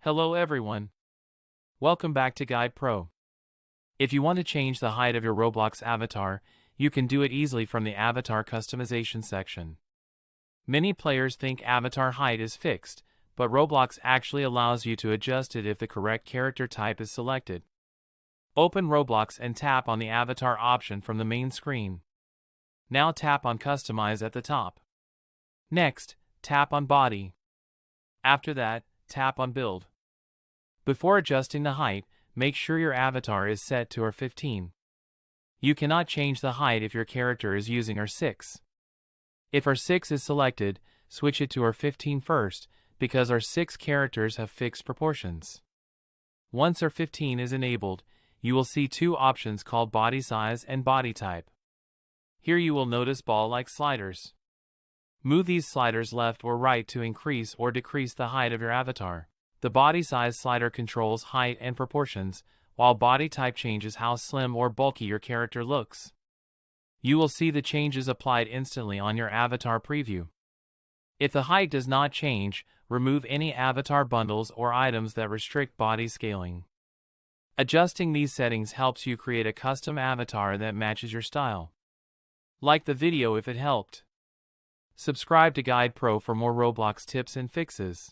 Hello everyone. Welcome back to Guide Pro. If you want to change the height of your Roblox avatar, you can do it easily from the avatar customization section. Many players think avatar height is fixed, but Roblox actually allows you to adjust it if the correct character type is selected. Open Roblox and tap on the avatar option from the main screen. Now tap on Customize at the top. Next, tap on Body. After that, tap on Build. Before adjusting the height, make sure your avatar is set to R15. You cannot change the height if your character is using R6. If R6 is selected, switch it to R15 first, because R6 characters have fixed proportions. Once R15 is enabled, you will see two options called Body Size and Body Type. Here you will notice ball-like sliders. Move these sliders left or right to increase or decrease the height of your avatar. The body size slider controls height and proportions, while body type changes how slim or bulky your character looks. You will see the changes applied instantly on your avatar preview. If the height does not change, remove any avatar bundles or items that restrict body scaling. Adjusting these settings helps you create a custom avatar that matches your style. Like the video if it helped. Subscribe to Guide Pro for more Roblox tips and fixes.